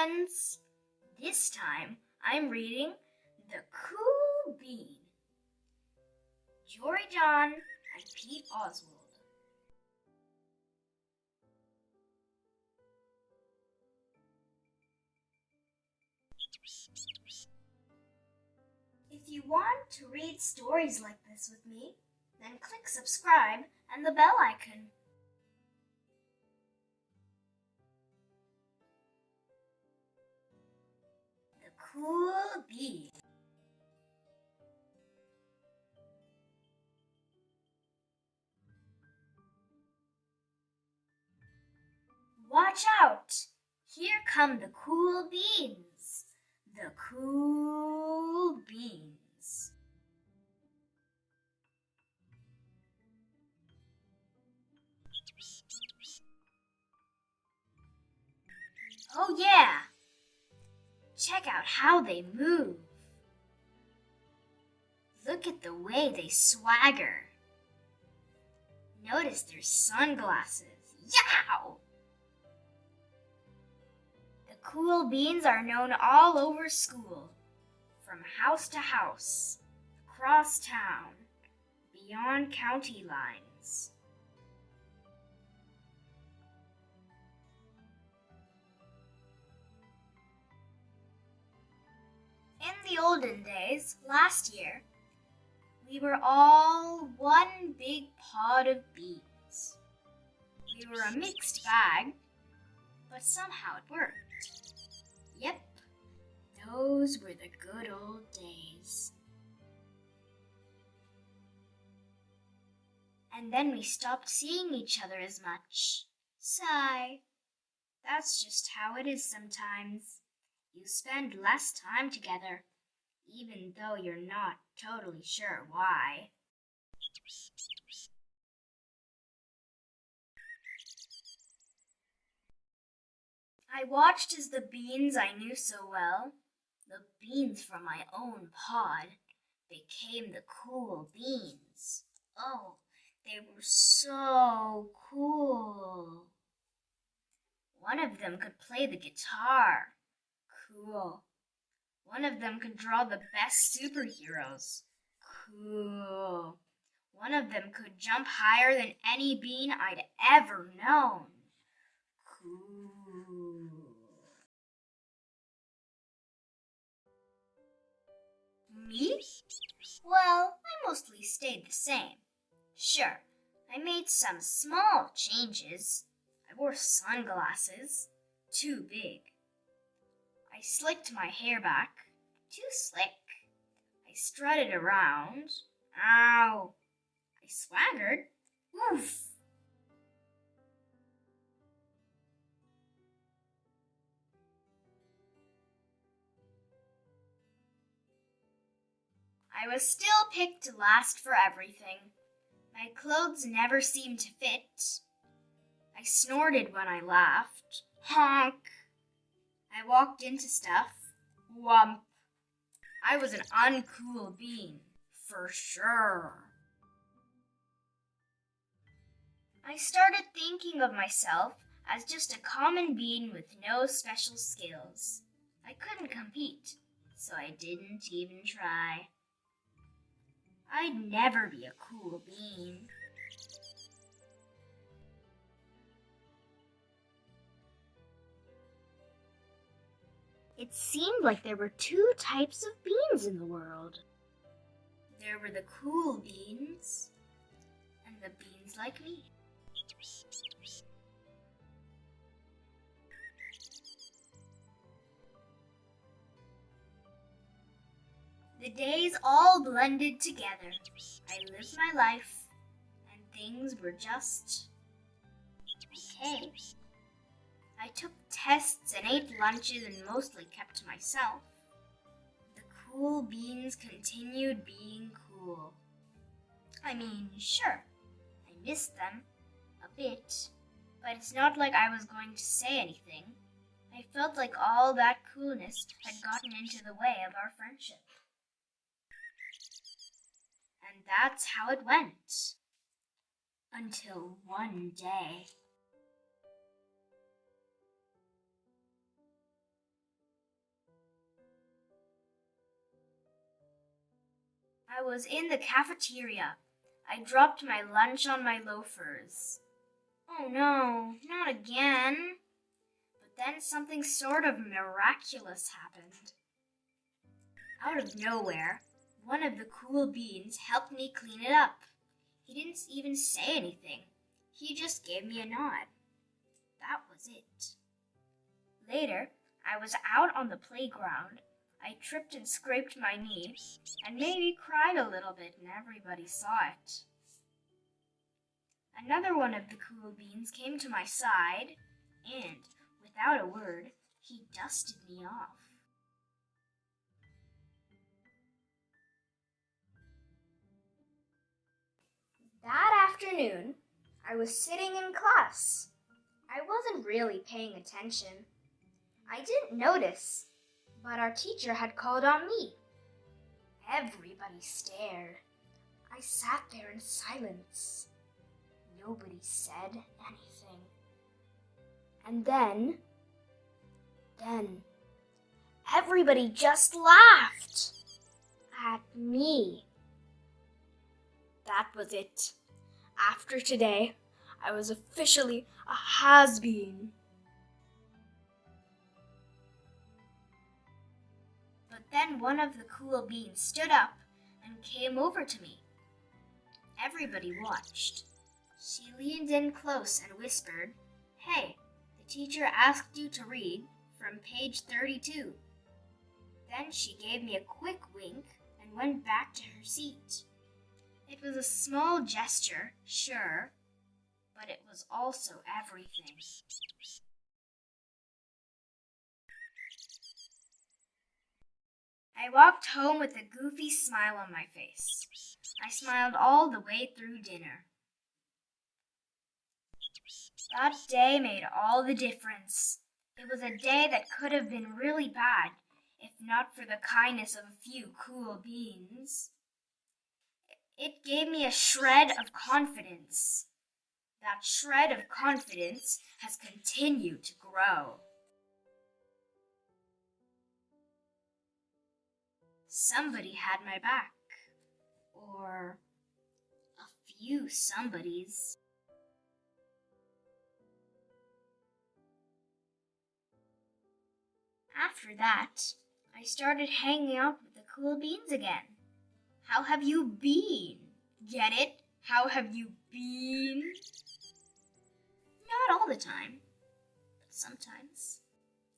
friends! This time I'm reading The Cool Bean. Jory John and Pete Oswald. If you want to read stories like this with me, then click subscribe and the bell icon. The Cool Bean. Watch out! Here come the cool beans. The cool beans. Oh yeah! Check out how they move. Look at the way they swagger. Notice their sunglasses. Yow! The cool beans are known all over school, from house to house, across town, beyond county lines. In the olden days, last year, we were all one big pod of beans. We were a mixed bag, but somehow it worked. Yep, those were the good old days. And then we stopped seeing each other as much. Sigh. That's just how it is sometimes. You spend less time together, even though you're not totally sure why. I watched as the beans I knew so well, the beans from my own pod, became the cool beans. Oh, they were so cool. One of them could play the guitar. Cool. One of them could draw the best superheroes. Cool. One of them could jump higher than any bean I'd ever known. Cool. Me? Well, I mostly stayed the same. Sure, I made some small changes. I wore sunglasses, too big. I slicked my hair back, too slick. I strutted around. Ow! I swaggered. Oof! I was still picked to last for everything. My clothes never seemed to fit. I snorted when I laughed. Honk! I walked into stuff. Whump! I was an uncool bean, for sure. I started thinking of myself as just a common bean with no special skills. I couldn't compete, so I didn't even try. I'd never be a cool bean. It seemed like there were two types of beans in the world. There were the cool beans and the beans like me. The days all blended together. I lived my life, and things were just okay. I took tests and ate lunches and mostly kept to myself. The cool beans continued being cool. I mean, sure, I missed them a bit, but it's not like I was going to say anything. I felt like all that coolness had gotten into the way of our friendship. And that's how it went. Until one day. I was in the cafeteria. I dropped my lunch on my loafers. Oh no, not again. But then something sort of miraculous happened. Out of nowhere, one of the cool beans helped me clean it up. He didn't even say anything. He just gave me a nod. That was it. Later, I was out on the playground. I tripped and scraped my knee, and maybe cried a little bit, and everybody saw it. Another one of the cool beans came to my side, and, without a word, he dusted me off. That afternoon, I was sitting in class. I wasn't really paying attention. I didn't notice, but our teacher had called on me. Everybody stared. I sat there in silence. Nobody said anything. And then, everybody just laughed at me. That was it. After today, I was officially a has-been. But then one of the cool beans stood up and came over to me. Everybody watched. She leaned in close and whispered, "Hey, the teacher asked you to read from page 32. Then she gave me a quick wink and went back to her seat. It was a small gesture, sure, but it was also everything. I walked home with a goofy smile on my face. I smiled all the way through dinner. That day made all the difference. It was a day that could have been really bad, if not for the kindness of a few cool beans. It gave me a shred of confidence. That shred of confidence has continued to grow. Somebody had my back. Or a few somebodies. After that, I started hanging out with the cool beans again. How have you been? Get it? How have you been? Not all the time, but sometimes.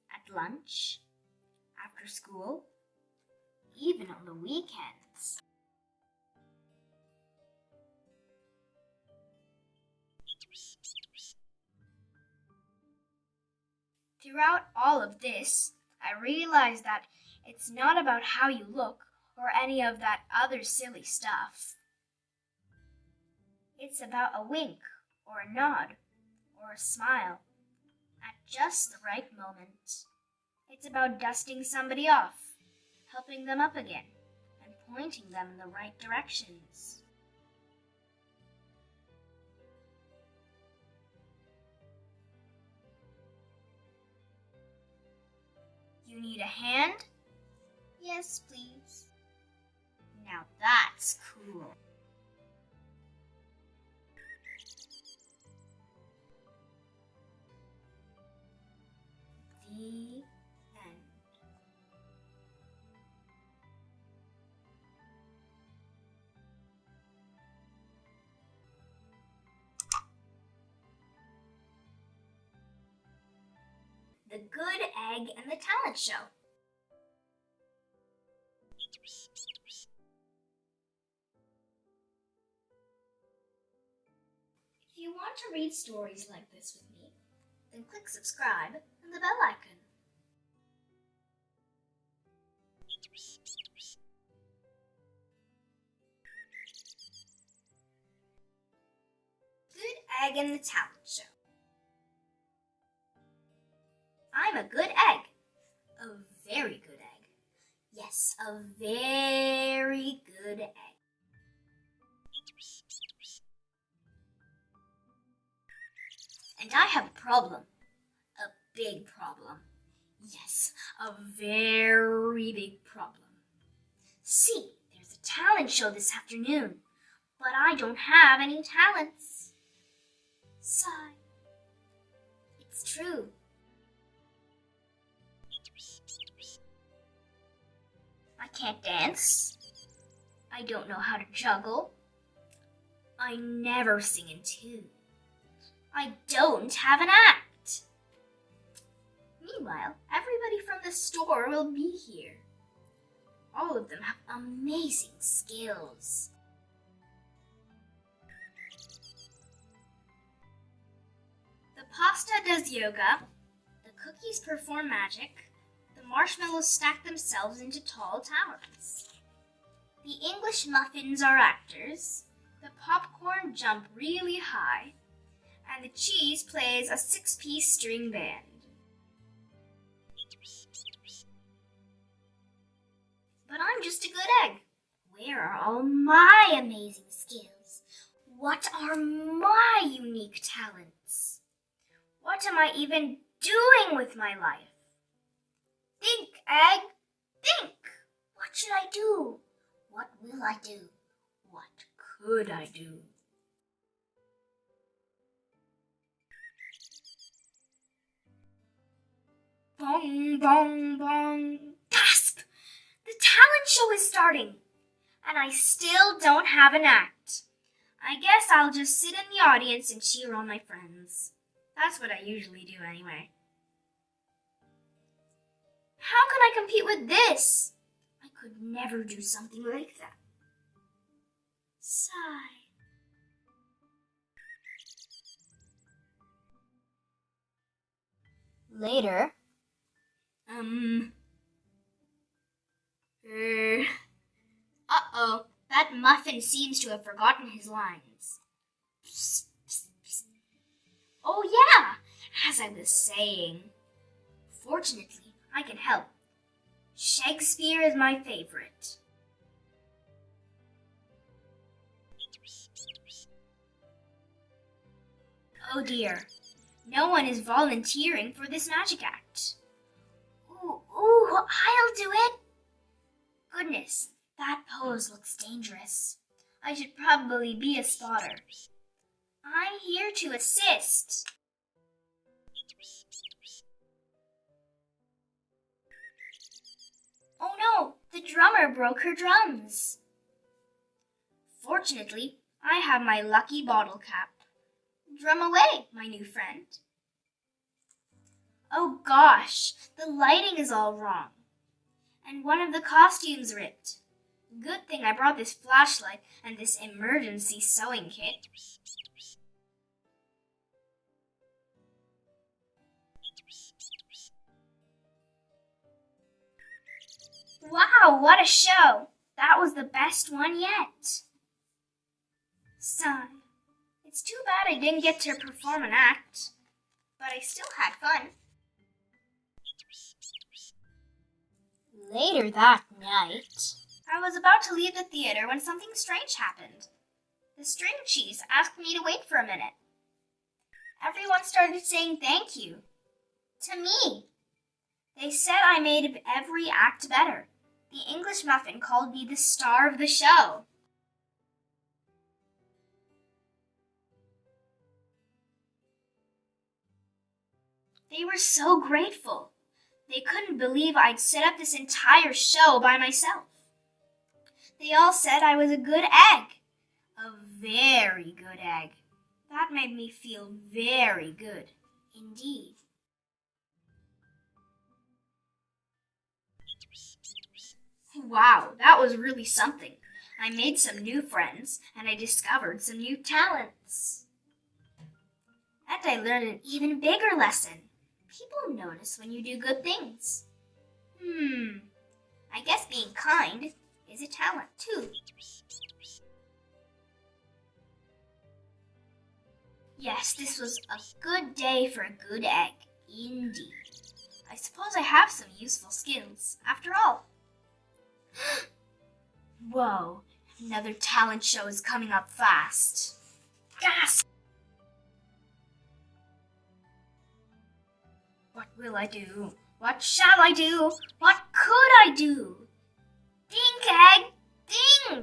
At lunch, after school, even on the weekends. Throughout all of this, I realized that it's not about how you look or any of that other silly stuff. It's about a wink or a nod or a smile at just the right moment. It's about dusting somebody off, helping them up again, and pointing them in the right directions. You need a hand? Yes, please. Now that's cool. The end. The Good Egg and the Talent Show. If you want to read stories like this with me, then click subscribe and the bell icon. Good Egg and the Talent Show. I'm a good egg. A very good egg. Yes, a very good egg. And I have a problem. A big problem. Yes, a very big problem. See, there's a talent show this afternoon, but I don't have any talents. Sigh. It's true. I can't dance. I don't know how to juggle. I never sing in tune. I don't have an act. Meanwhile, everybody from the store will be here. All of them have amazing skills. The pasta does yoga, the cookies perform magic, the marshmallows stack themselves into tall towers. The English muffins are actors, the popcorn jump really high, and the cheese plays a 6-piece string band. But I'm just a good egg. Where are all my amazing skills? What are my unique talents? What am I even doing with my life? Think, egg, think. What should I do? What will I do? What could I do? Bong, bong, bong. Gasp! The talent show is starting, and I still don't have an act. I guess I'll just sit in the audience and cheer on my friends. That's what I usually do anyway. How can I compete with this? I could never do something like that. Sigh. Later. Uh-oh, that muffin seems to have forgotten his lines. Psst, psst, psst. Oh yeah, as I was saying. Fortunately, I can help. Shakespeare is my favorite. Oh dear, no one is volunteering for this magic act. Ooh, I'll do it. Goodness, that pose looks dangerous. I should probably be a spotter. I'm here to assist. Oh no, the drummer broke her drums. Fortunately, I have my lucky bottle cap. Drum away, my new friend. Oh gosh, the lighting is all wrong. And one of the costumes ripped. Good thing I brought this flashlight and this emergency sewing kit. Wow, what a show! That was the best one yet. Sigh. It's too bad I didn't get to perform an act, but I still had fun. Later that night, I was about to leave the theater when something strange happened. The string cheese asked me to wait for a minute. Everyone started saying thank you. To me. They said I made every act better. The English muffin called me the star of the show. They were so grateful. They couldn't believe I'd set up this entire show by myself. They all said I was a good egg. A very good egg. That made me feel very good indeed. Wow, that was really something. I made some new friends, and I discovered some new talents. And I learned an even bigger lesson. People notice when you do good things. I guess being kind is a talent too. Yes, this was a good day for a good egg, indeed. I suppose I have some useful skills, after all. Whoa, another talent show is coming up fast. Gasp! What will I do? What shall I do? What could I do? Think, egg, think!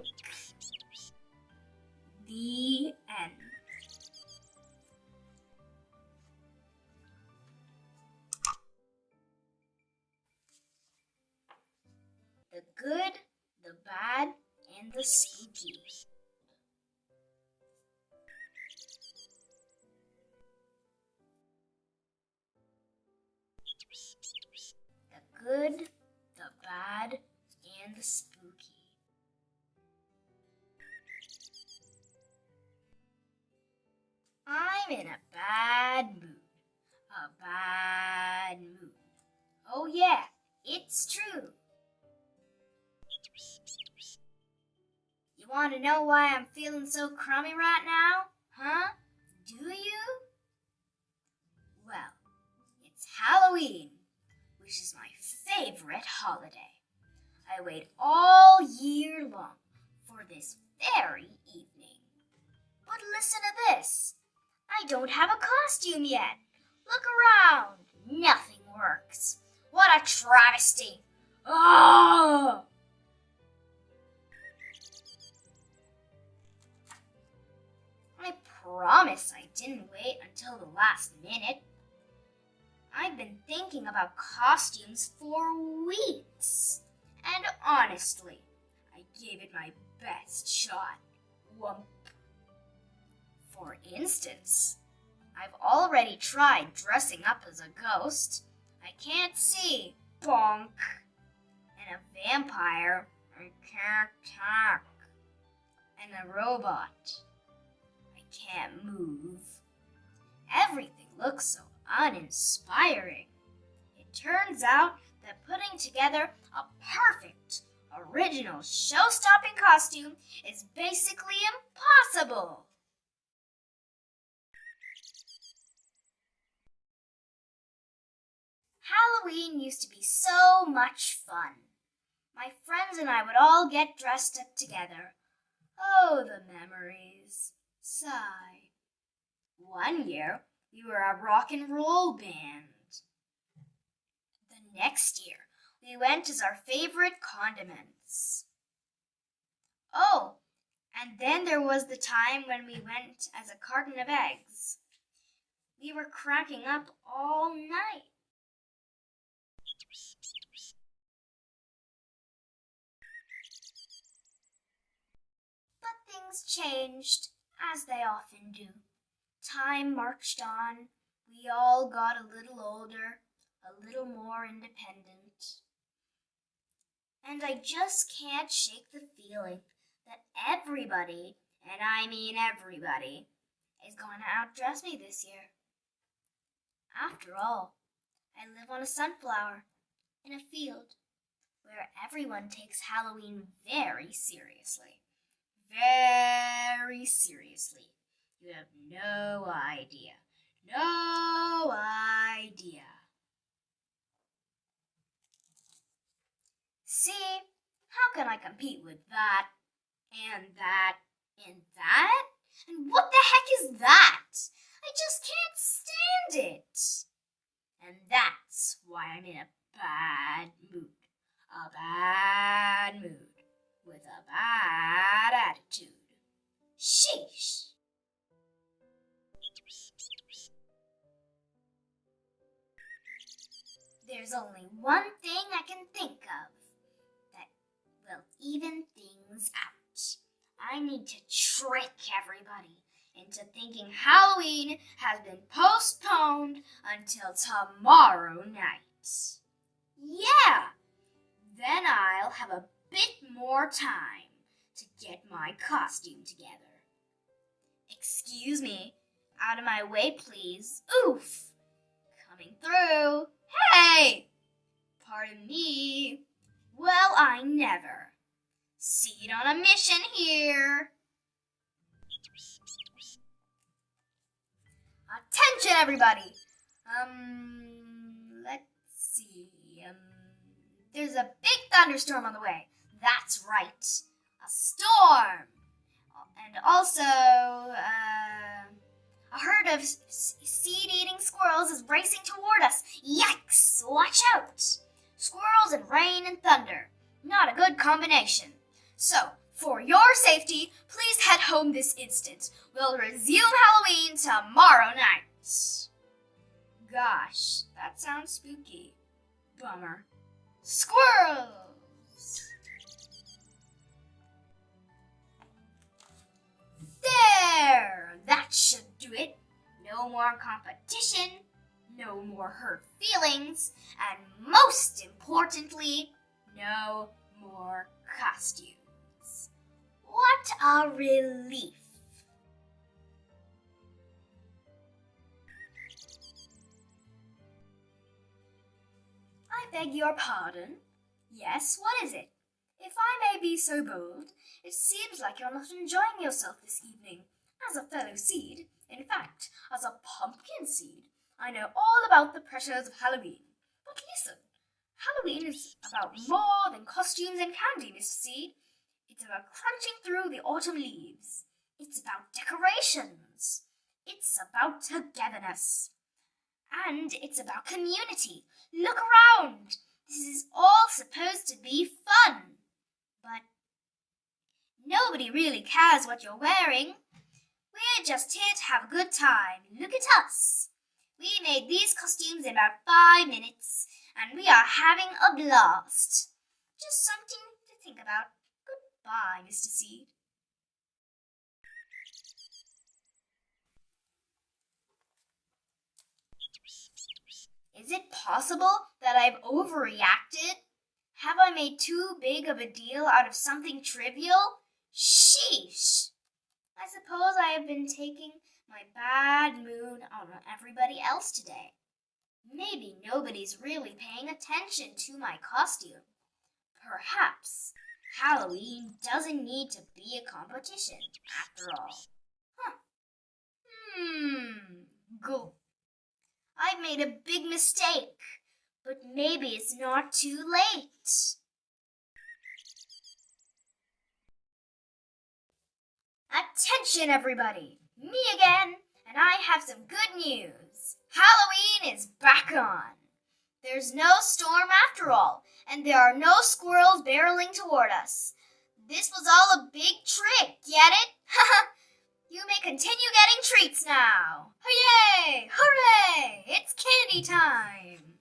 The good, the bad, and the spooky. The good, the bad, and the spooky. I'm in a bad mood. A bad mood. Oh yeah, it's true. You want to know why I'm feeling so crummy right now? Huh? Do you? Well, it's Halloween, which is my favorite holiday. I wait all year long for this very evening. But listen to this. I don't have a costume yet. Look around. Nothing works. What a travesty. Oh! I promise I didn't wait until the last minute. I've been thinking about costumes for weeks. And honestly, I gave it my best shot. Whoomp. For instance, I've already tried dressing up as a ghost. I can't see. Bonk. And a vampire. I can't talk. And a robot. I can't move. Everything looks so uninspiring. It turns out that putting together a perfect, original, show-stopping costume is basically impossible. Halloween used to be so much fun. My friends and I would all get dressed up together. Oh, the memories. Sigh. One year, we were a rock and roll band. The next year, we went as our favorite condiments. Oh, and then there was the time when we went as a carton of eggs. We were cracking up all night. But things changed, as they often do. Time marched on. We all got a little older, a little more independent. And I just can't shake the feeling that everybody, and I mean everybody, is going to outdress me this year. After all, I live on a sunflower in a field where everyone takes Halloween very seriously. Very seriously. You have no idea. No idea. See, how can I compete with that, and that, and that? And what the heck is that? I just can't stand it. And that's why I'm in a bad mood. A bad mood. With a bad attitude. Sheesh. There's only one thing I can think of that will even things out. I need to trick everybody into thinking Halloween has been postponed until tomorrow night. Yeah! Then I'll have a bit more time to get my costume together. Excuse me. Out of my way, please. Oof! Coming through. Hey! Pardon me. Well, I never. Seed on a mission here. Attention, everybody. Let's see. There's a big thunderstorm on the way. That's right. A storm. And also, a herd of seed-eating squirrels is racing toward us. Yikes! Watch out! Squirrels and rain and thunder. Not a good combination. So, for your safety, please head home this instant. We'll resume Halloween tomorrow night. Gosh, that sounds spooky. Bummer. Squirrels! more competition, no more hurt feelings, and most importantly, no more costumes. What a relief! I beg your pardon? Yes, what is it? If I may be so bold, it seems like you're not enjoying yourself this evening. As a fellow seed, in fact, as a pumpkin seed, I know all about the pressures of Halloween. But listen, Halloween is about more than costumes and candy, Mr. Seed. It's about crunching through the autumn leaves. It's about decorations. It's about togetherness. And it's about community. Look around. This is all supposed to be fun. But nobody really cares what you're wearing. We're just here to have a good time. Look at us. We made these costumes in about 5 minutes, and we are having a blast. Just something to think about. Goodbye, Mr. Seed. Is it possible that I've overreacted? Have I made too big of a deal out of something trivial? Sheesh! I suppose I have been taking my bad mood on everybody else today. Maybe nobody's really paying attention to my costume. Perhaps Halloween doesn't need to be a competition after all. Go. I've made a big mistake, but maybe it's not too late. Attention, everybody! Me again, and I have some good news. Halloween is back on. There's no storm after all, and there are no squirrels barreling toward us. This was all a big trick, get it? You may continue getting treats now. Hooray! Hooray! It's candy time!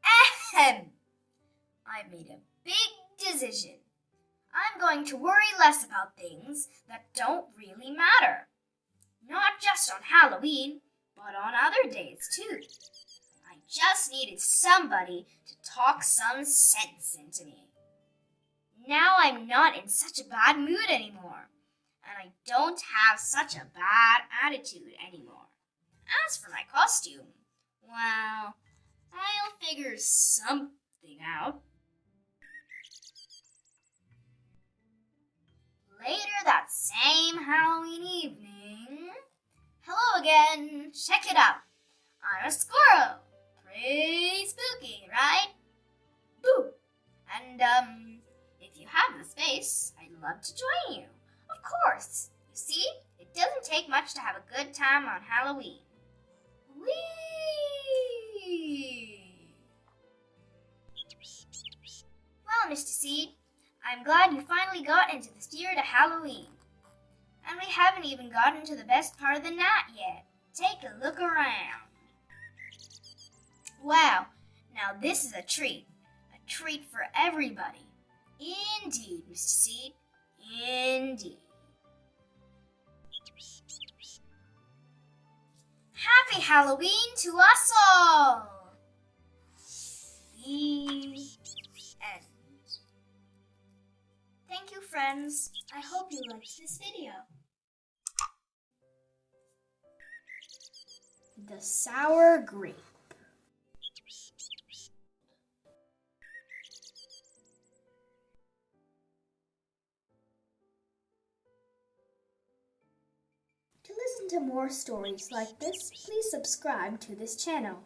Ahem! I've made a big decision. I'm going to worry less about things that don't really matter. Not just on Halloween, but on other days too. I just needed somebody to talk some sense into me. Now I'm not in such a bad mood anymore, and I don't have such a bad attitude anymore. As for my costume, well, I'll figure something out. Later that same Halloween evening, hello again, check it out. I'm a squirrel. Pretty spooky, right? Boo! And, if you have the space, I'd love to join you. Of course. You see, it doesn't take much to have a good time on Halloween. Whee! Well, Mr. Seed, I'm glad you finally got into the spirit of Halloween. And we haven't even gotten to the best part of the night yet. Take a look around. Wow, now this is a treat for everybody. Indeed, Mr. Seed, indeed. Happy Halloween to us all! The end. Thank you, friends. I hope you liked this video. The Sour Grape. To listen to more stories like this, please subscribe to this channel.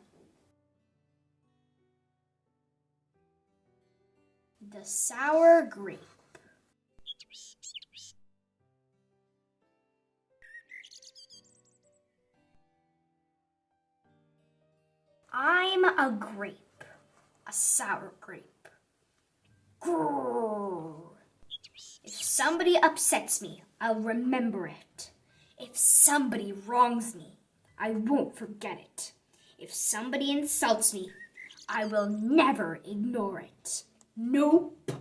The Sour Grape. I'm a grape, a sour grape. Grrr. If somebody upsets me, I'll remember it. If somebody wrongs me, I won't forget it. If somebody insults me, I will never ignore it. Nope.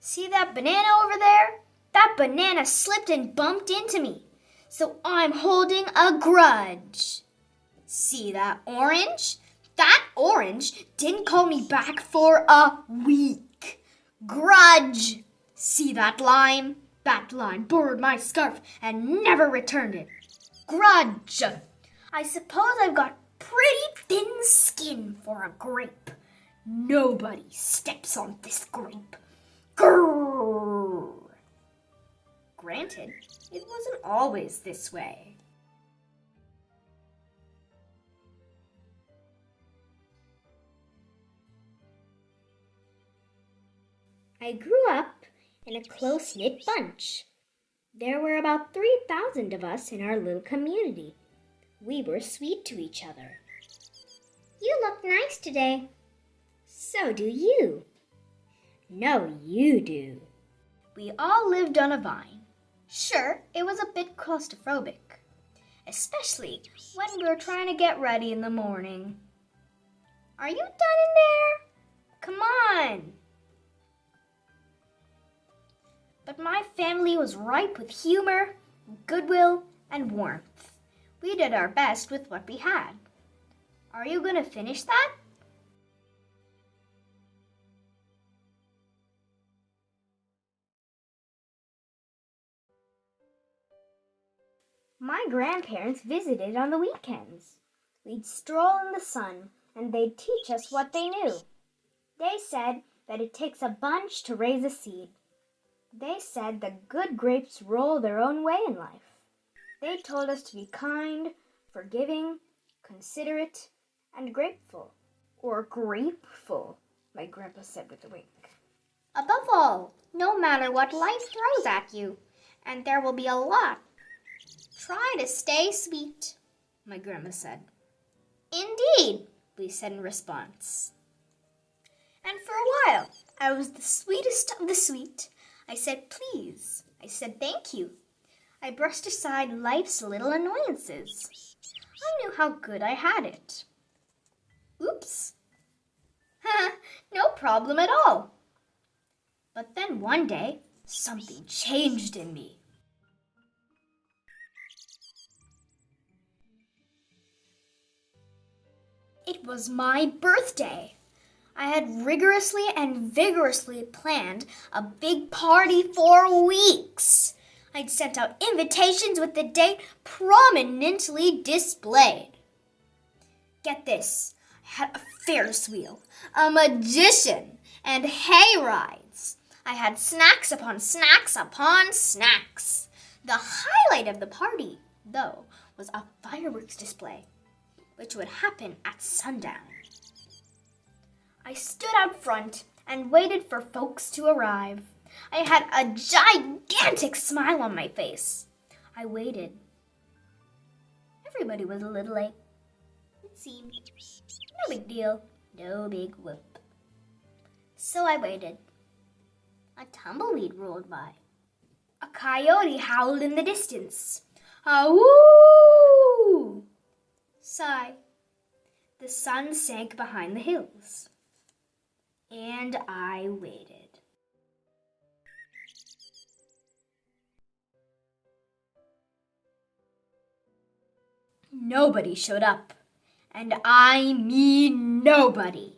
See that banana over there? That banana slipped and bumped into me, so I'm holding a grudge. See that orange? That orange didn't call me back for a week. Grudge. See that lime? That lime borrowed my scarf and never returned it. Grudge. I suppose I've got pretty thin skin for a grape. Nobody steps on this grape. Grrr. Granted, it wasn't always this way. I grew up in a close-knit bunch. There were about 3,000 of us in our little community. We were sweet to each other. You look nice today. So do you. No, you do. We all lived on a vine. Sure, it was a bit claustrophobic, especially when we were trying to get ready in the morning. Are you done in there? Come on. But my family was ripe with humor, goodwill, and warmth. We did our best with what we had. Are you going to finish that? My grandparents visited on the weekends. We'd stroll in the sun, and they'd teach us what they knew. They said that it takes a bunch to raise a seed. They said that good grapes roll their own way in life. They told us to be kind, forgiving, considerate, and grateful. Or grapeful, my grandpa said with a wink. Above all, no matter what life throws at you, and there will be a lot, try to stay sweet, my grandma said. Indeed, we said in response. And for a while, I was the sweetest of the sweet. I said please. I said thank you. I brushed aside life's little annoyances. I knew how good I had it. Oops. No problem at all. But then one day, something changed in me. It was my birthday. I had rigorously and vigorously planned a big party for weeks. I'd sent out invitations with the date prominently displayed. Get this, I had a Ferris wheel, a magician, and hay rides. I had snacks upon snacks upon snacks. The highlight of the party, though, was a fireworks display, which would happen at sundown. I stood out front and waited for folks to arrive. I had a gigantic smile on my face. I waited. Everybody was a little late, it seemed. No big deal, no big whoop. So I waited. A tumbleweed rolled by. A coyote howled in the distance. Ah-woo! Sigh. The sun sank behind the hills. And I waited. Nobody showed up. And I mean nobody.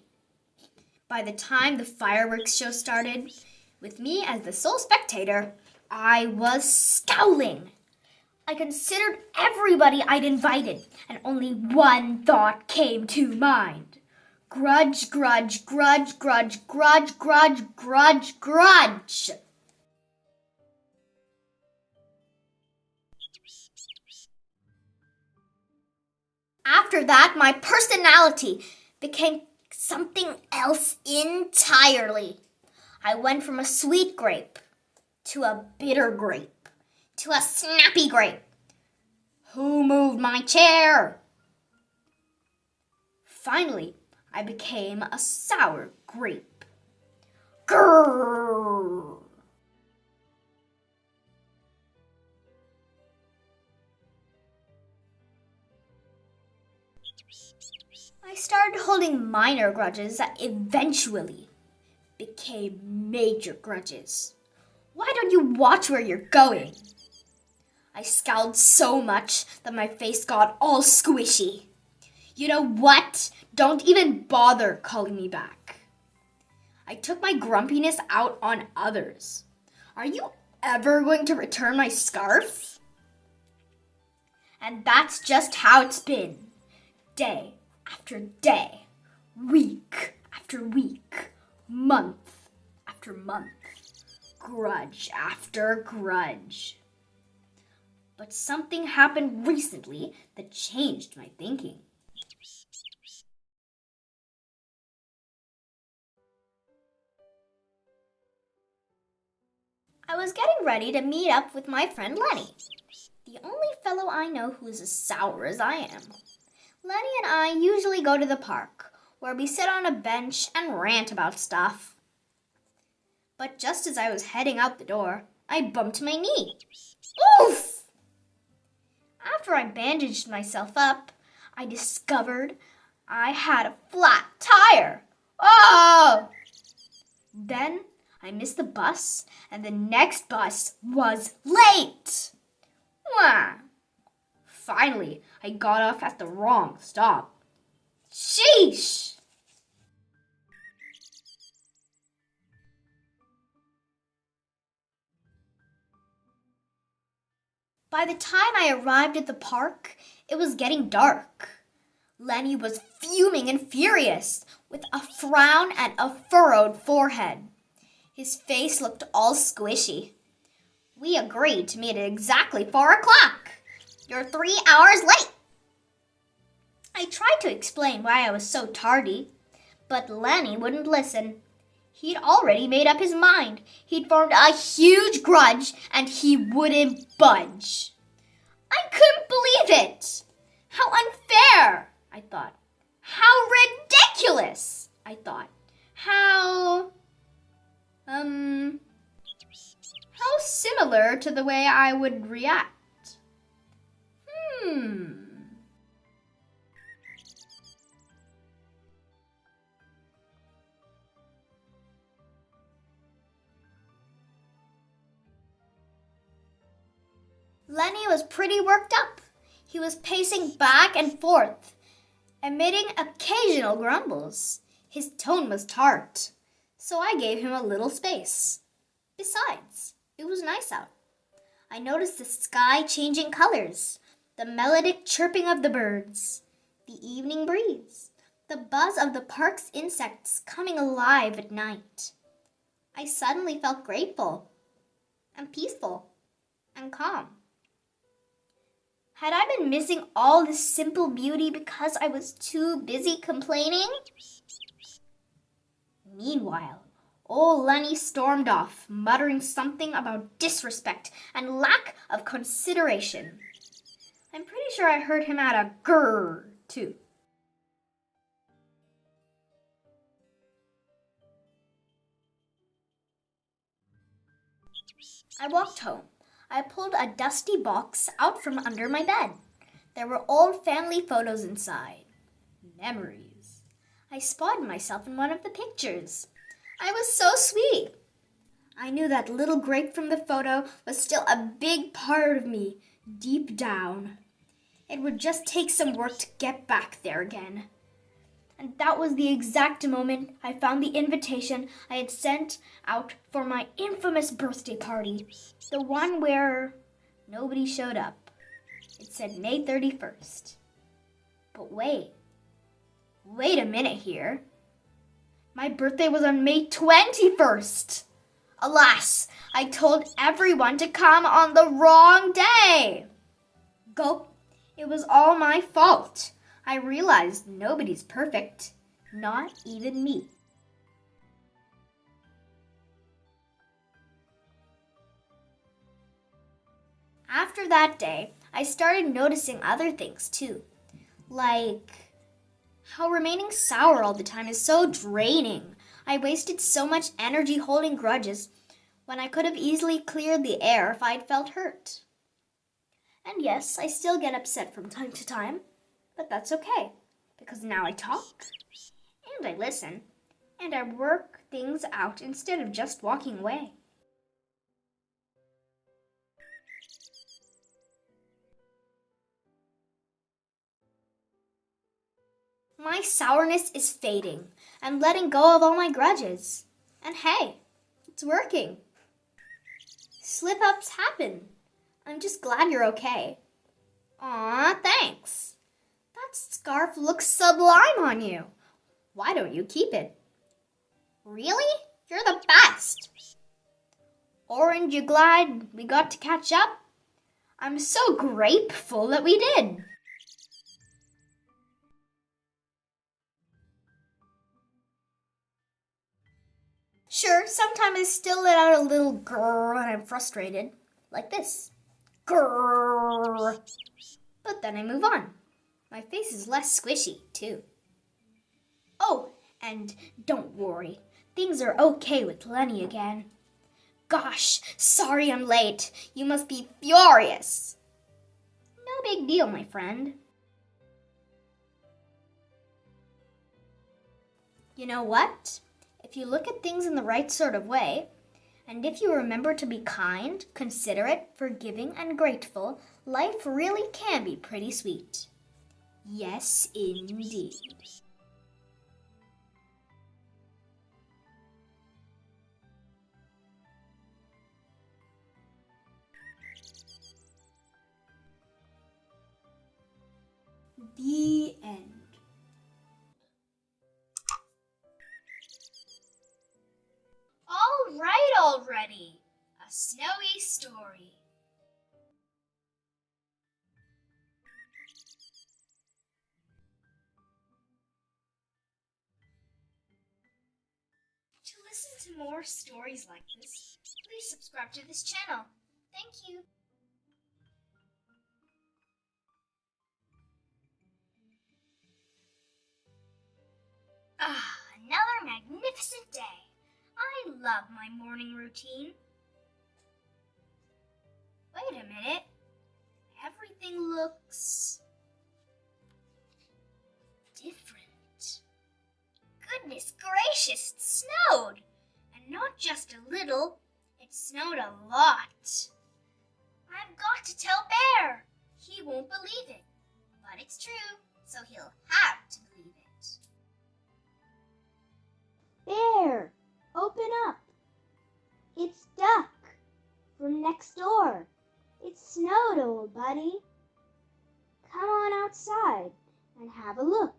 By the time the fireworks show started, with me as the sole spectator, I was scowling. I considered everybody I'd invited, and only one thought came to mind. Grudge, grudge, grudge, grudge, grudge, grudge, grudge, grudge. After that, my personality became something else entirely. I went from a sweet grape to a bitter grape to a snappy grape. Who moved my chair? Finally, I became a sour grape. Grrr! I started holding minor grudges that eventually became major grudges. Why don't you watch where you're going? I scowled so much that my face got all squishy. You know what? Don't even bother calling me back. I took my grumpiness out on others. Are you ever going to return my scarf? And that's just how it's been. Day after day, week after week, month after month, grudge after grudge. But something happened recently that changed my thinking. I was getting ready to meet up with my friend Lenny, the only fellow I know who is as sour as I am. Lenny and I usually go to the park, where we sit on a bench and rant about stuff. But just as I was heading out the door, I bumped my knee. Oof! After I bandaged myself up, I discovered I had a flat tire. Oh! Then I missed the bus, and the next bus was late. Wah! Finally, I got off at the wrong stop. Sheesh! By the time I arrived at the park, it was getting dark. Lenny was fuming and furious, with a frown and a furrowed forehead. His face looked all squishy. We agreed to meet at exactly 4 o'clock. You're 3 hours late. I tried to explain why I was so tardy, but Lenny wouldn't listen. He'd already made up his mind. He'd formed a huge grudge, and he wouldn't budge. I couldn't believe it. How unfair, I thought. How ridiculous, I thought. How similar to the way I would react. Lenny was pretty worked up. He was pacing back and forth, emitting occasional grumbles. His tone was tart, so I gave him a little space. Besides, it was nice out. I noticed the sky changing colors, the melodic chirping of the birds, the evening breeze, the buzz of the park's insects coming alive at night. I suddenly felt grateful and peaceful and calm. Had I been missing all this simple beauty because I was too busy complaining? Meanwhile, old Lenny stormed off, muttering something about disrespect and lack of consideration. I'm pretty sure I heard him add a grrr, too. I walked home. I pulled a dusty box out from under my bed. There were old family photos inside. Memories. I spotted myself in one of the pictures. I was so sweet. I knew that little Grape from the photo was still a big part of me, deep down. It would just take some work to get back there again. And that was the exact moment I found the invitation I had sent out for my infamous birthday party. The one where nobody showed up. It said May 31st. But wait a minute here. My birthday was on May 21st. Alas, I told everyone to come on the wrong day. Gulp, it was all my fault. I realized nobody's perfect, not even me. After that day, I started noticing other things too, like how remaining sour all the time is so draining. I wasted so much energy holding grudges when I could have easily cleared the air if I'd felt hurt. And yes, I still get upset from time to time, but that's okay, because now I talk, and I listen, and I work things out instead of just walking away. My sourness is fading. I'm letting go of all my grudges. And hey, it's working. Slip-ups happen. I'm just glad you're okay. Aw, thanks. That scarf looks sublime on you. Why don't you keep it? Really? You're the best. Orange, you glad we got to catch up? I'm so grateful that we did. Sure, sometimes I still let out a little grrr when I'm frustrated. Like this. Grrr. But then I move on. My face is less squishy, too. Oh, and don't worry. Things are okay with Lenny again. Gosh, sorry I'm late. You must be furious. No big deal, my friend. You know what? If you look at things in the right sort of way, and if you remember to be kind, considerate, forgiving, and grateful, life really can be pretty sweet. Yes, indeed. The end. All right already. A snowy story. To listen to more stories like this, please subscribe to this channel. Thank you. Another magnificent day. I love my morning routine. Wait a minute. Everything looks different. Goodness gracious, it snowed! And not just a little, it snowed a lot. I've got to tell Bear. He won't believe it, but it's true, so he'll have to believe it. Bear, open up. It's Duck from next door. It snowed, old buddy. Come on outside and have a look.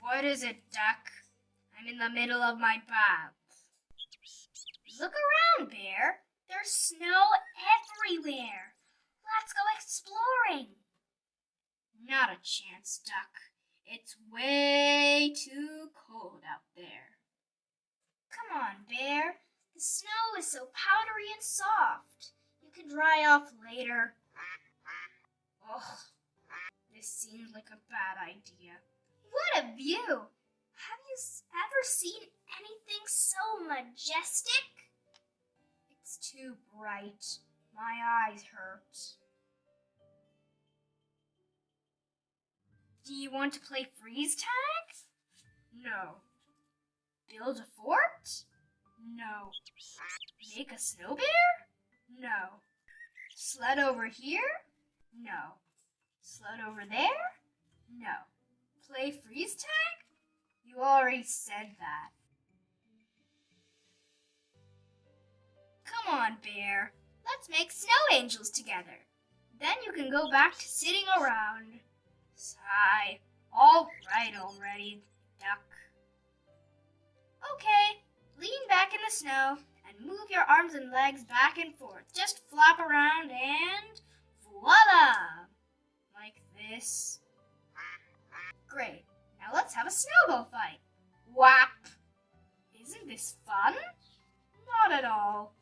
What is it, Duck? I'm in the middle of my bath. Look around, Bear. There's snow everywhere. Let's go exploring. Not a chance, Duck. It's way too cold out there. Come on, Bear. The snow is so powdery and soft. You can dry off later. Ugh, this seems like a bad idea. What a view! Have you ever seen anything so majestic? It's too bright. My eyes hurt. Do you want to play freeze tag? No. Build a fort? No. Make a snow bear? No. Sled over here? No. Sled over there? No. Play freeze tag? You already said that. Come on, Bear. Let's make snow angels together. Then you can go back to sitting around. Sigh. All right already, Duck. Okay, lean back in the snow and move your arms and legs back and forth. Just flop around and voila! Like this. Great. Now let's have a snowball fight. Whap! Isn't this fun? Not at all.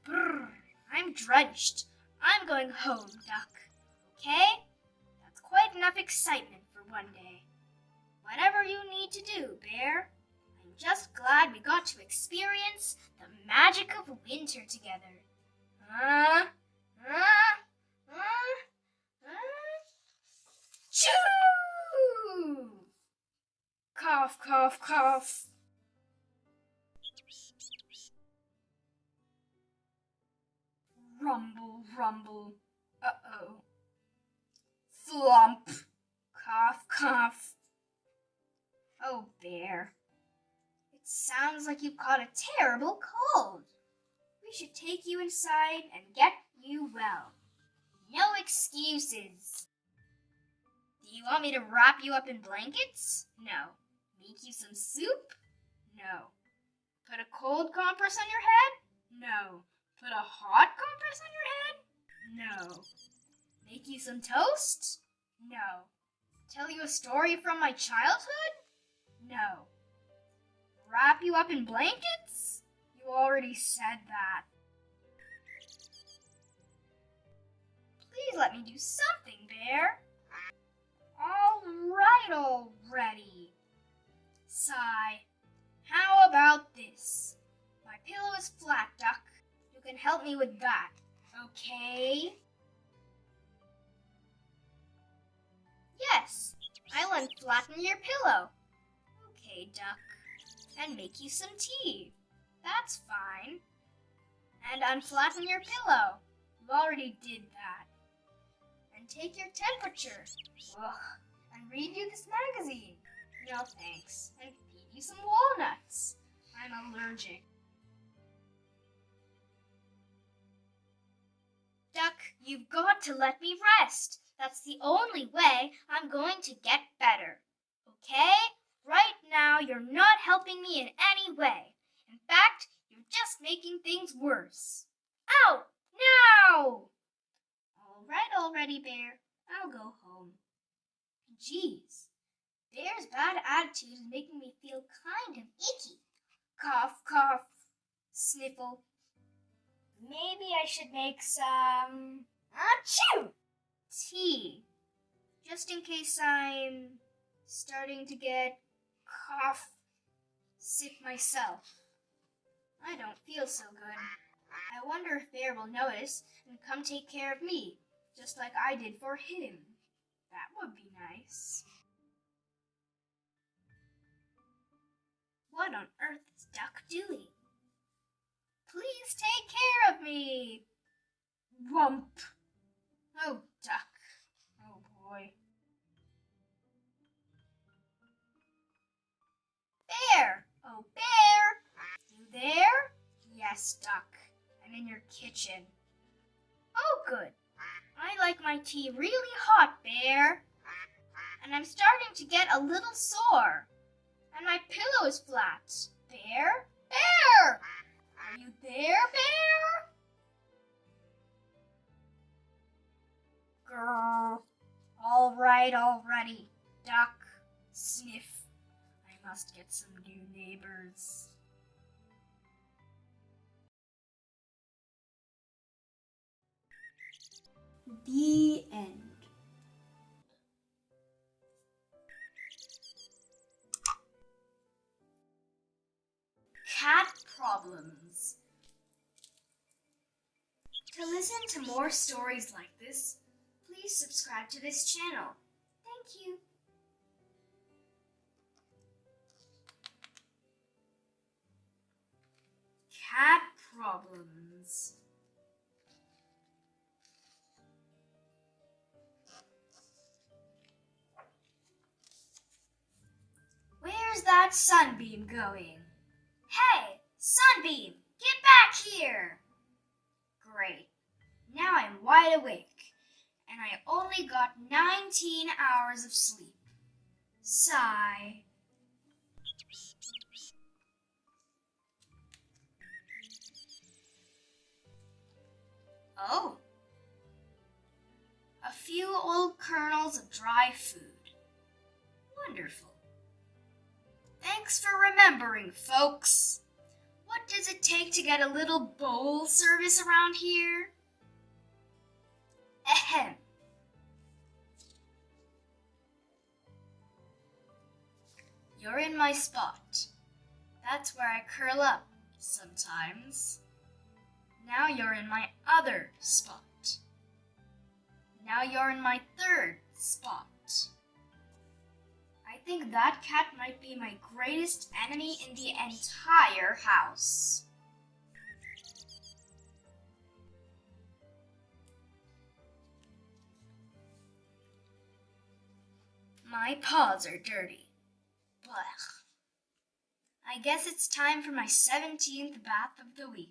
Brrr, I'm drenched. I'm going home, Duck. Okay? That's quite enough excitement for one day. Whatever you need to do, Bear. I'm just glad we got to experience the magic of winter together. Choo! Cough, cough, cough. Rumble, rumble. Uh-oh. Flump. Cough, cough. Oh, Bear. It sounds like you've caught a terrible cold. We should take you inside and get you well. No excuses. Do you want me to wrap you up in blankets? No. Make you some soup? No. Put a cold compress on your head? No. Put a hot compress on your head? No. Make you some toast? No. Tell you a story from my childhood? No. Wrap you up in blankets? You already said that. Please let me do something, Bear. All right already. Sigh. How about this? My pillow is flat, Duck. You can help me with that, okay? Yes, I'll unflatten your pillow. Okay, Duck. And make you some tea. That's fine. And unflatten your pillow. You already did that. And take your temperature. Ugh. And read you this magazine. No thanks. And feed you some walnuts. I'm allergic. Duck, you've got to let me rest. That's the only way I'm going to get better. Okay? Right now, you're not helping me in any way. In fact, you're just making things worse. Ow! No! All right already, Bear. I'll go home. Jeez, Bear's bad attitude is making me feel kind of icky. Cough, cough, sniffle. Maybe I should make some achoo tea, just in case I'm starting to get cough sick myself. I don't feel so good. I wonder if Bear will notice and come take care of me, just like I did for him. That would be nice. What on earth is Duck doing? Please take care of me. Whump. Oh, Duck. Oh, boy. Bear! Oh, Bear! You there? Yes, Duck. I'm in your kitchen. Oh, good. I like my tea really hot, Bear. And I'm starting to get a little sore. And my pillow is flat. Bear? Bear! Are you there, Bear? Grrr. All right already. Duck. Sniff. I must get some new neighbors. The end. Cat problems. To listen to more stories like this, please subscribe to this channel. Thank you. Cat problems. Where's that sunbeam going? Hey, sunbeam, get back here! Great. Now I'm wide awake, and I only got 19 hours of sleep. Sigh. Oh. A few old kernels of dry food. Wonderful. Thanks for remembering, folks. What does it take to get a little bowl service around here? Ahem. You're in my spot. That's where I curl up sometimes. Now you're in my other spot. Now you're in my third spot. I think that cat might be my greatest enemy in the entire house. My paws are dirty. Blech. I guess it's time for my 17th bath of the week.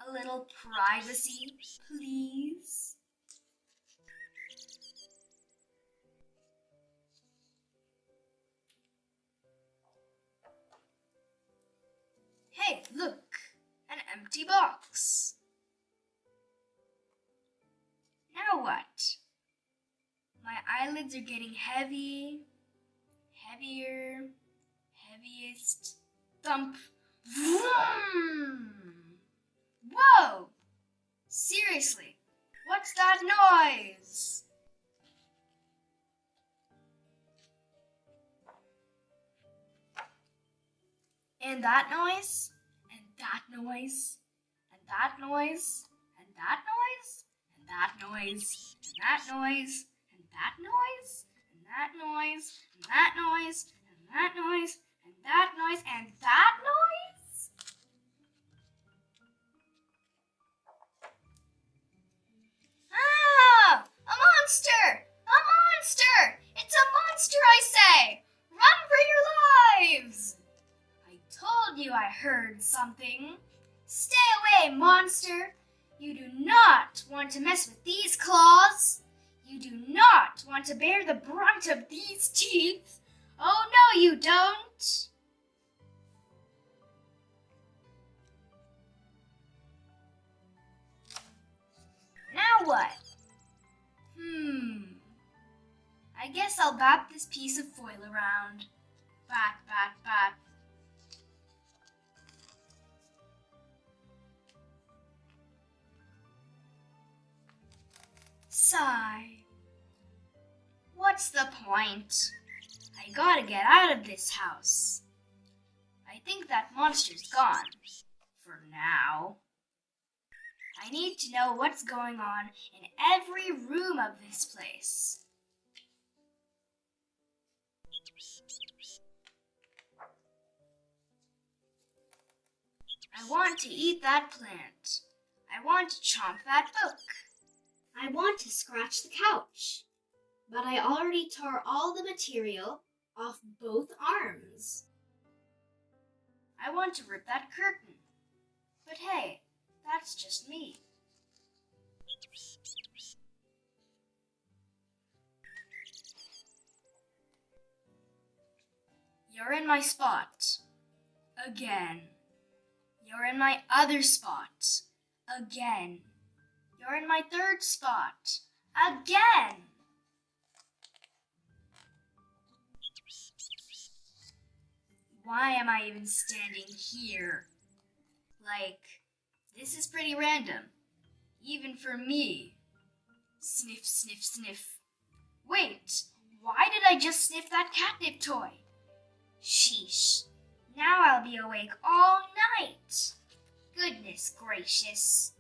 A little privacy, please. Hey, look, an empty box. Now what? My eyelids are getting heavy, heavier, heaviest. Thump. Vroom! Whoa! Seriously, what's that noise? And that noise, and that noise, and that noise, and that noise, and that noise, and that noise, and that noise, and that noise, and that noise, and that noise, and that noise, and that noise. Ah! A monster! A monster! It's a monster, I say! Run for your lives! I told you I heard something. Stay away, monster! You do not want to mess with these claws. You do not want to bear the brunt of these teeth. Oh, no, you don't. Now what? I guess I'll bat this piece of foil around. Bat, bat, bat. Sigh. What's the point? I gotta get out of this house. I think that monster's gone. For now. I need to know what's going on in every room of this place. I want to eat that plant. I want to chomp that book. I want to scratch the couch. But I already tore all the material off both arms. I want to rip that curtain. But hey, that's just me. You're in my spot. Again. You're in my other spot. Again. You're in my third spot. Again. Why am I even standing here? Like, this is pretty random. Even for me. Sniff, sniff, sniff. Wait, why did I just sniff that catnip toy? Sheesh. Now I'll be awake all night. Goodness gracious.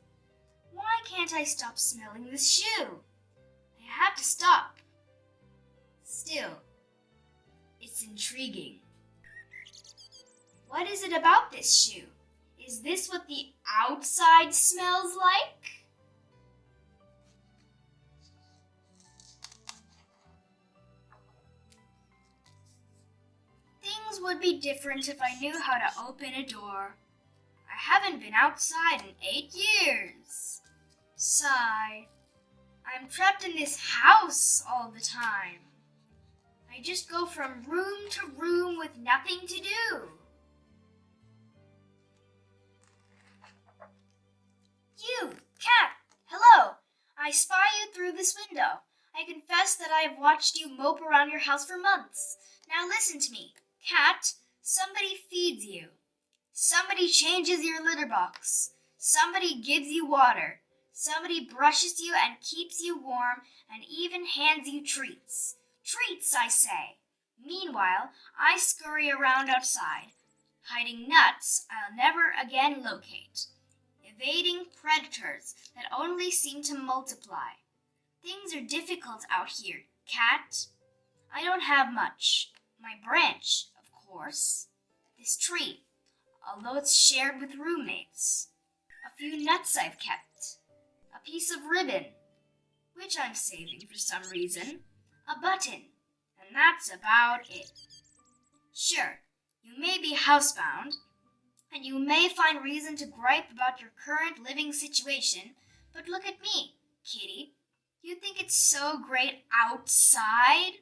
Why can't I stop smelling this shoe? I have to stop. Still, it's intriguing. What is it about this shoe? Is this what the outside smells like? Things would be different if I knew how to open a door. I haven't been outside in 8 years. Sigh. I'm trapped in this house all the time. I just go from room to room with nothing to do. You, cat, hello. I spy you through this window. I confess that I have watched you mope around your house for months. Now listen to me. Cat, somebody feeds you. Somebody changes your litter box. Somebody gives you water. Somebody brushes you and keeps you warm and even hands you treats. Treats, I say. Meanwhile, I scurry around outside, hiding nuts I'll never again locate, evading predators that only seem to multiply. Things are difficult out here, Cat. I don't have much. My branch, of course. This tree, although it's shared with roommates. A few nuts I've kept. A piece of ribbon, which I'm saving for some reason. A button, and that's about it. Sure, you may be housebound, and you may find reason to gripe about your current living situation, but look at me, kitty. You think it's so great outside?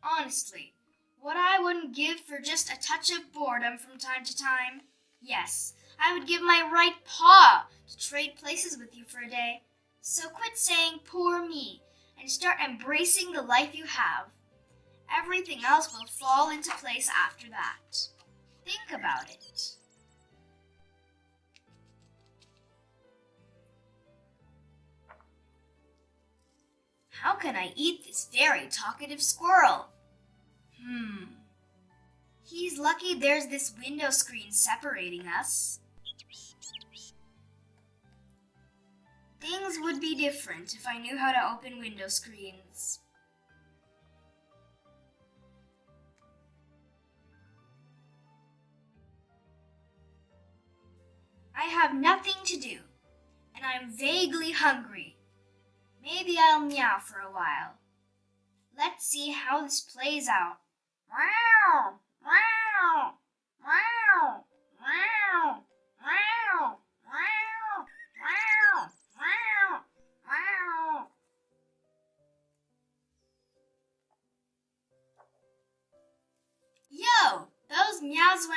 Honestly, what I wouldn't give for just a touch of boredom from time to time. Yes, I would give my right paw to trade places with you for a day. So quit saying poor me and start embracing the life you have. Everything else will fall into place after that. Think about it. How can I eat this very talkative squirrel? He's lucky there's this window screen separating us. Things would be different if I knew how to open window screens. I have nothing to do, and I'm vaguely hungry. Maybe I'll meow for a while. Let's see how this plays out. Meow, meow, meow, meow, meow, meow, meow, meow, meow. Yo, those meows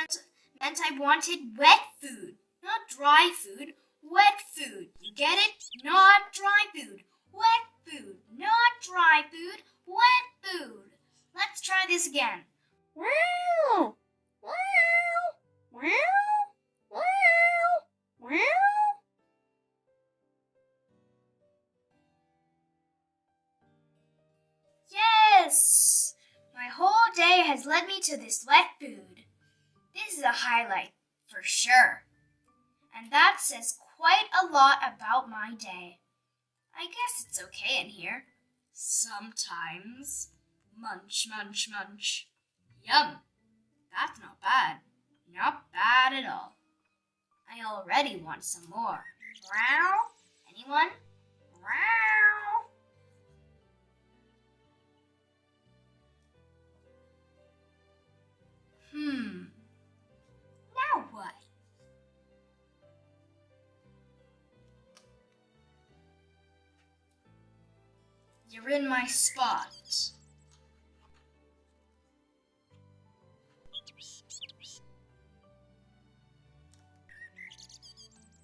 meant I wanted wet food, not dry food. Wet food, you get it? Not dry food. Wet food, not dry food. Wet food. Let's try this again. Wow! Wow! Wow! Wow! Wow! Yes! My whole day has led me to this wet food. This is a highlight, for sure. And that says quite a lot about my day. I guess it's okay in here. Sometimes. Munch, munch, munch. Yum. That's not bad. Not bad at all. I already want some more. Meow? Anyone? Meow? Now what? You're in my spot.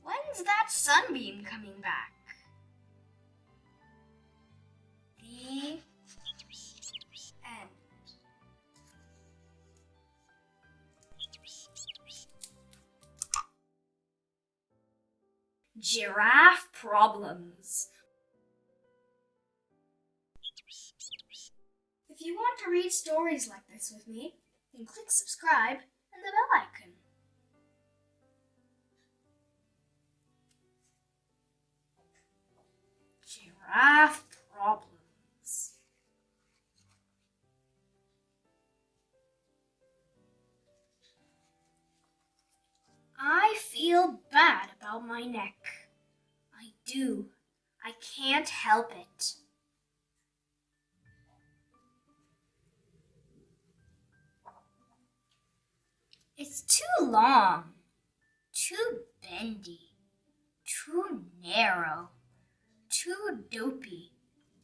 When's that sunbeam coming back? The end. Giraffe problems. If you want to read stories like this with me, then click subscribe and the bell icon. Giraffe problems. I feel bad about my neck. I do. I can't help it. It's too long, too bendy, too narrow, too dopey,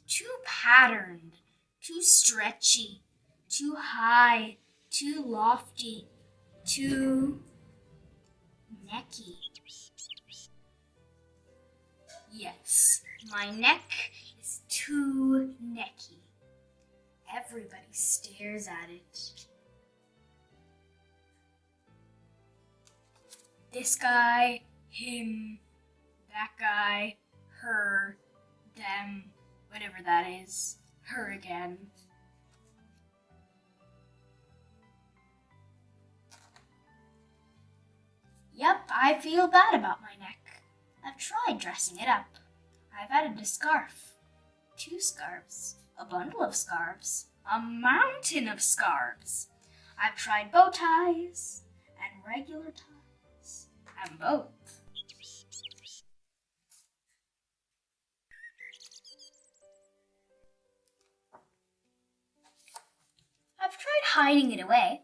too patterned, too stretchy, too high, too lofty, too necky. Yes, my neck is too necky. Everybody stares at it. This guy, him, that guy, her, them, whatever that is, her again. Yep, I feel bad about my neck. I've tried dressing it up. I've added a scarf, 2 scarves, a bundle of scarves, a mountain of scarves. I've tried bow ties and regular ties and both. I've tried hiding it away.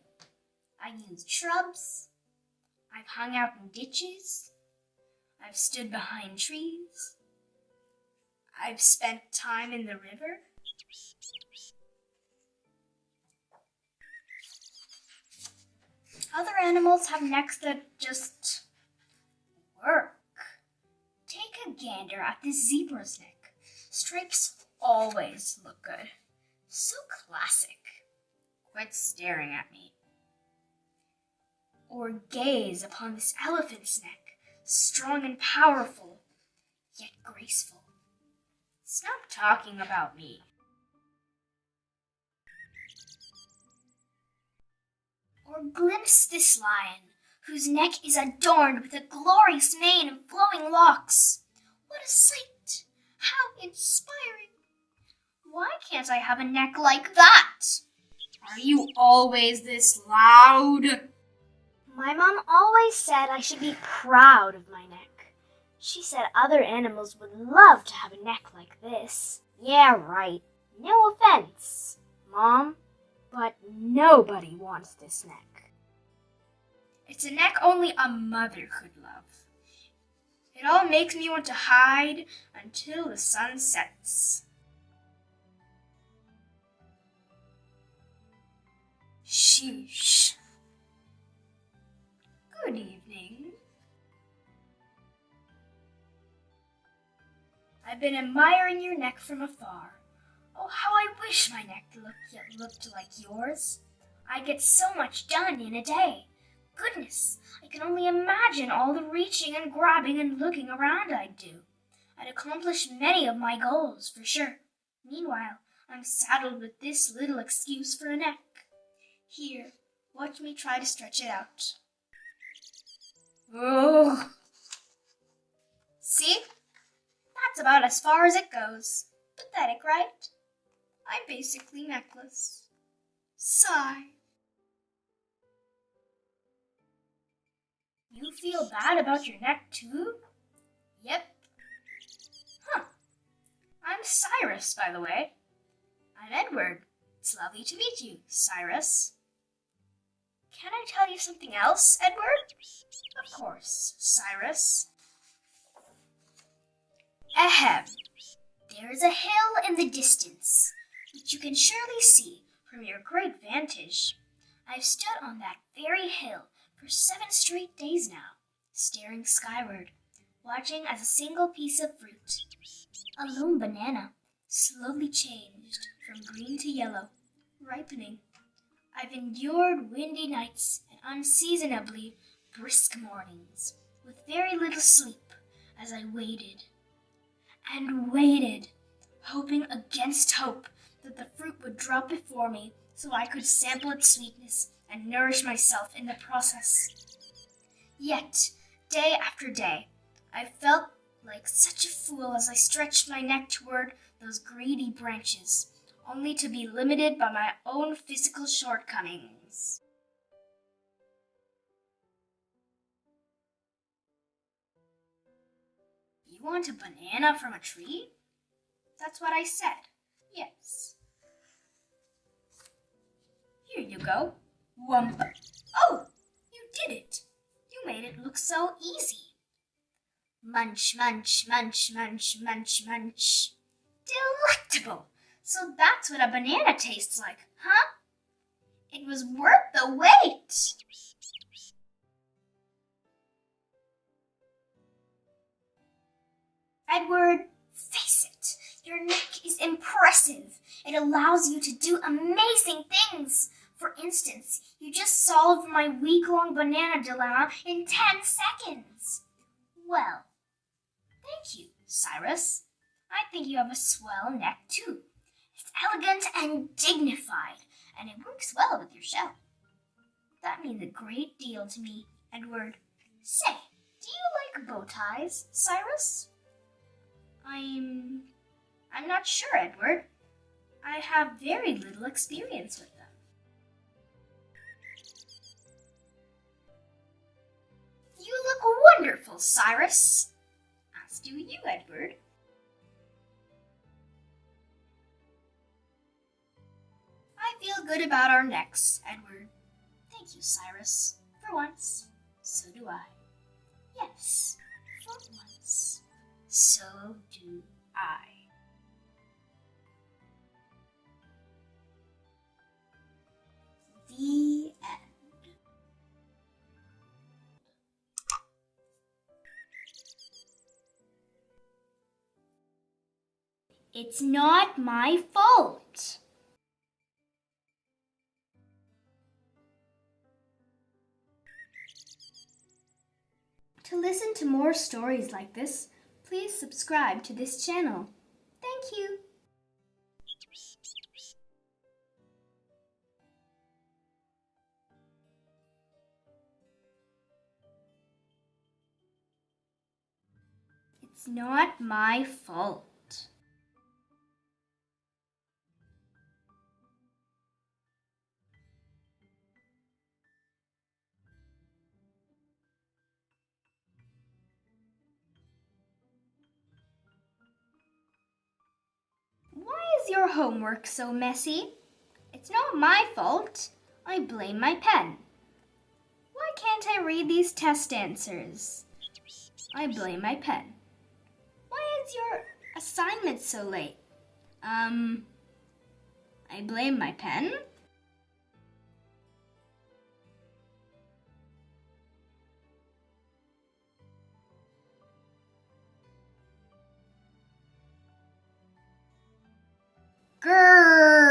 I used shrubs. I've hung out in ditches. I've stood behind trees. I've spent time in the river. Other animals have necks that just work. Take a gander at this zebra's neck. Stripes always look good. So classic. Quit staring at me. Or gaze upon this elephant's neck, strong and powerful, yet graceful. Stop talking about me. Or glimpse this lion, whose neck is adorned with a glorious mane and flowing locks. What a sight! How inspiring! Why can't I have a neck like that? Are you always this loud? My mom always said I should be proud of my neck. She said other animals would love to have a neck like this. Yeah, right. No offense, Mom, but nobody wants this neck. It's a neck only a mother could love. It all makes me want to hide until the sun sets. Sheesh. Good evening. I've been admiring your neck from afar. Oh, how I wish my neck looked like yours. I get so much done in a day. Goodness, I can only imagine all the reaching and grabbing and looking around I'd do. I'd accomplish many of my goals, for sure. Meanwhile, I'm saddled with this little excuse for a neck. Here, watch me try to stretch it out. Oh! See? That's about as far as it goes. Pathetic, right? I'm basically necklace. Sigh. You feel bad about your neck too? Yep. Huh. I'm Cyrus, by the way. I'm Edward. It's lovely to meet you, Cyrus. Can I tell you something else, Edward? Of course, Cyrus. Ahem. There is a hill in the distance, which you can surely see from your great vantage. I've stood on that very hill for 7 straight days now, staring skyward, watching as a single piece of fruit, a lone banana, slowly changed from green to yellow, ripening. I've endured windy nights and unseasonably brisk mornings, with very little sleep, as I waited and waited, hoping against hope that the fruit would drop before me so I could sample its sweetness and nourish myself in the process. Yet, day after day, I felt like such a fool as I stretched my neck toward those greedy branches, only to be limited by my own physical shortcomings. You want a banana from a tree? That's what I said. Yes. Here you go. Whump. Oh, you did it. You made it look so easy. Munch, munch, munch, munch, munch, munch. Delectable. So that's what a banana tastes like, huh? It was worth the wait. Edward, face it. Your neck is impressive. It allows you to do amazing things. For instance, you just solved my week-long banana dilemma in 10 seconds. Well, thank you, Cyrus. I think you have a swell neck, too. It's elegant and dignified, and it works well with your shell. That means a great deal to me, Edward. Say, do you like bow ties, Cyrus? I'm I'm not sure, Edward. I have very little experience with them. You look wonderful, Cyrus. As do you, Edward. I feel good about our necks, Edward. Thank you, Cyrus. For once, so do I. Yes, for once, so do I. The end. It's not my fault. To listen to more stories like this, please subscribe to this channel. Thank you. It's not my fault. Why is your homework so messy? It's not my fault. I blame my pen. Why can't I read these test answers? I blame my pen. Why is your assignment so late? I blame my pen. Grrr.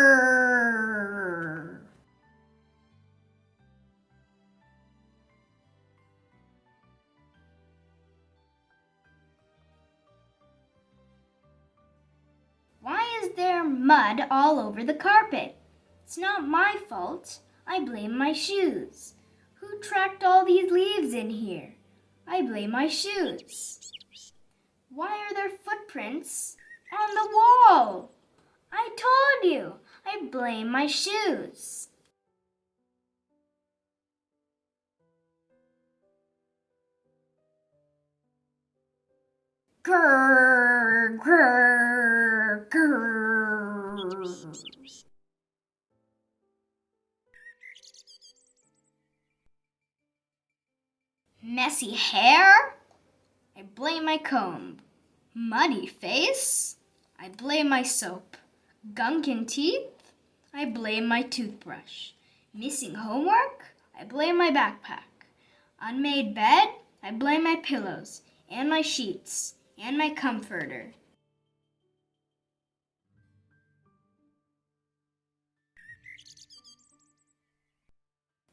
Why is there mud all over the carpet? It's not my fault. I blame my shoes. Who tracked all these leaves in here? I blame my shoes. Why are there footprints on the wall? I told you. I blame my shoes. Grrr, grrr, grrr. Messy hair? I blame my comb. Muddy face? I blame my soap. Gunk in teeth? I blame my toothbrush. Missing homework? I blame my backpack. Unmade bed? I blame my pillows and my sheets and my comforter.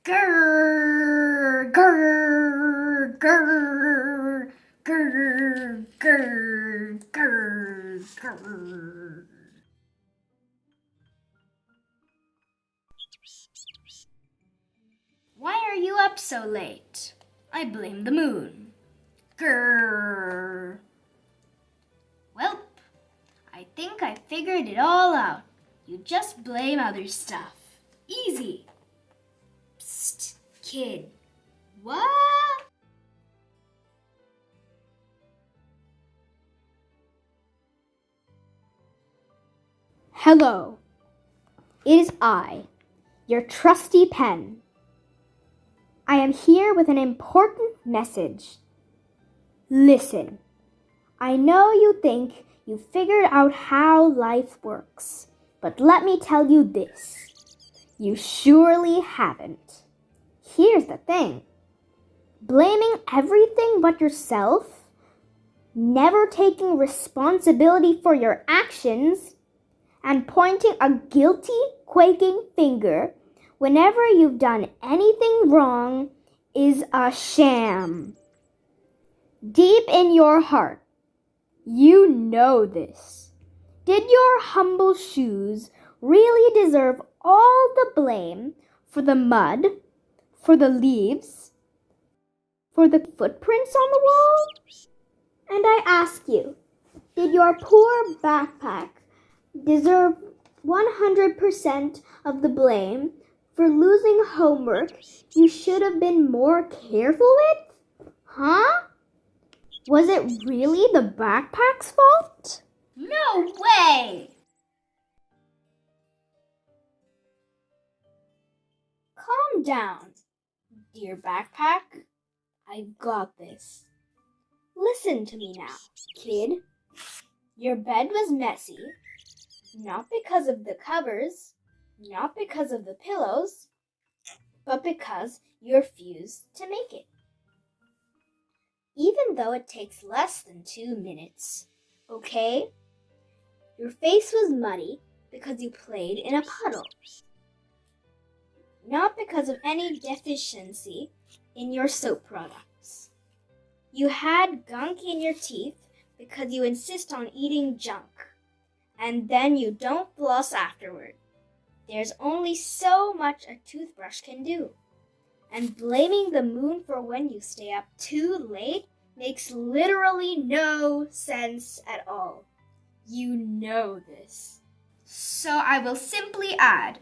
Grrr, grrr, grrr, grrr, grrr, grrr, grrr. Why are you up so late? I blame the moon. Grrr. Welp, I think I figured it all out. You just blame other stuff. Easy. Psst, kid. What? Hello. It is I, your trusty pen. I am here with an important message. Listen, I know you think you figured out how life works, but let me tell you this. You surely haven't. Here's the thing. Blaming everything but yourself, never taking responsibility for your actions, and pointing a guilty, quaking finger whenever you've done anything wrong is a sham. Deep in your heart, you know this. Did your humble shoes really deserve all the blame for the mud, for the leaves, for the footprints on the wall? And I ask you, Did your poor backpack deserve 100% of the blame for losing homework you should have been more careful with? Huh? Was it really the backpack's fault? No way! Calm down, dear backpack. I've got this. Listen to me now, kid. Your bed was messy, not because of the covers, not because of the pillows, but because you refused to make it. Even though it takes less than 2 minutes, okay? Your face was muddy because you played in a puddle, not because of any deficiency in your soap products. You had gunk in your teeth because you insist on eating junk, and then you don't floss afterward. There's only so much a toothbrush can do. And blaming the moon for when you stay up too late makes literally no sense at all. You know this. So I will simply add,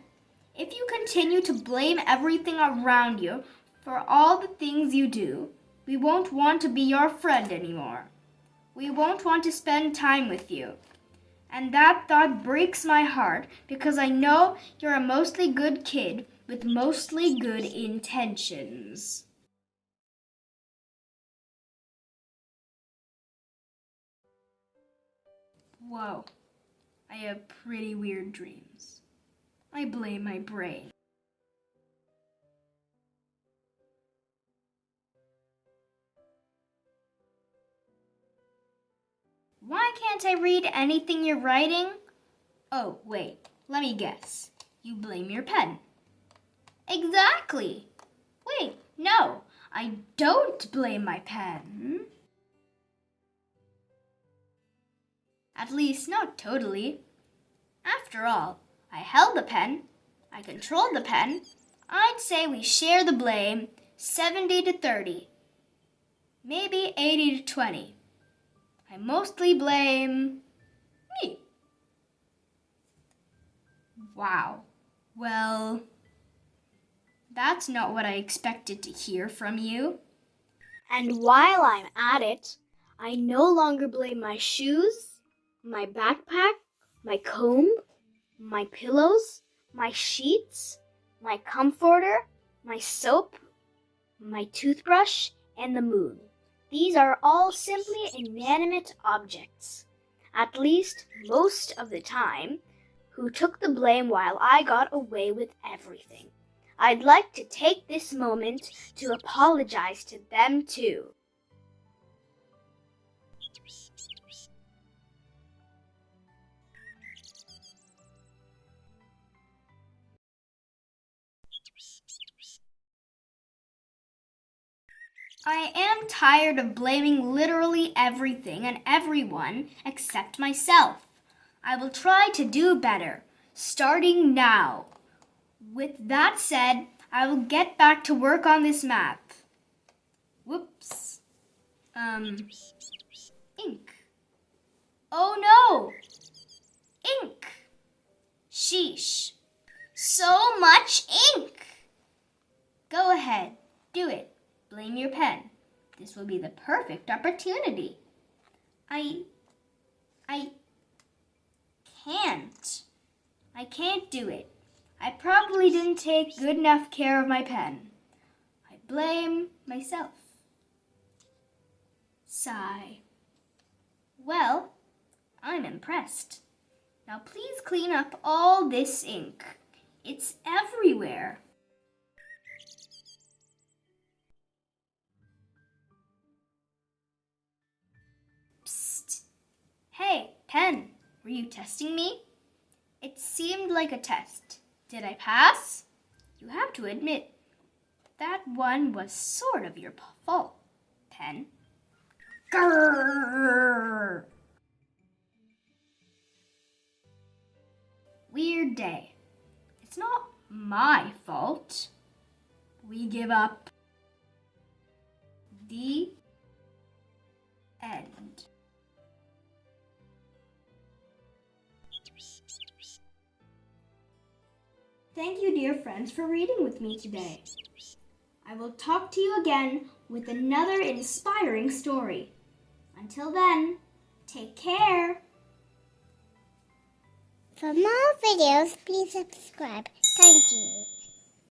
if you continue to blame everything around you for all the things you do, we won't want to be your friend anymore. We won't want to spend time with you. And that thought breaks my heart because I know you're a mostly good kid with mostly good intentions. Whoa, I have pretty weird dreams. I blame my brain. Why can't I read anything you're writing? Oh, wait, let me guess. You blame your pen. Exactly. Wait, no, I don't blame my pen. At least, not totally. After all, I held the pen. I controlled the pen. I'd say we share the blame 70 to 30. Maybe 80 to 20. I mostly blame me. Wow. Well, that's not what I expected to hear from you. And while I'm at it, I no longer blame my shoes, my backpack, my comb, my pillows, my sheets, my comforter, my soap, my toothbrush, and the moon. These are all simply inanimate objects, at least most of the time, who took the blame while I got away with everything. I'd like to take this moment to apologize to them too. I am tired of blaming literally everything and everyone except myself. I will try to do better, starting now. With that said, I will get back to work on this map. Whoops. Ink. Oh no! Ink! Sheesh. So much ink! Go ahead, do it. Blame your pen. This will be the perfect opportunity. I can't. I can't do it. I probably didn't take good enough care of my pen. I blame myself. Sigh. Well, I'm impressed. Now please clean up all this ink. It's everywhere. Psst. Hey, pen, were you testing me? It seemed like a test. Did I pass? You have to admit, that one was sort of your fault, pen. Grrr. Weird day. It's not my fault. We give up. The end. Thank you, dear friends, for reading with me today. I will talk to you again with another inspiring story. Until then, take care. For more videos, please subscribe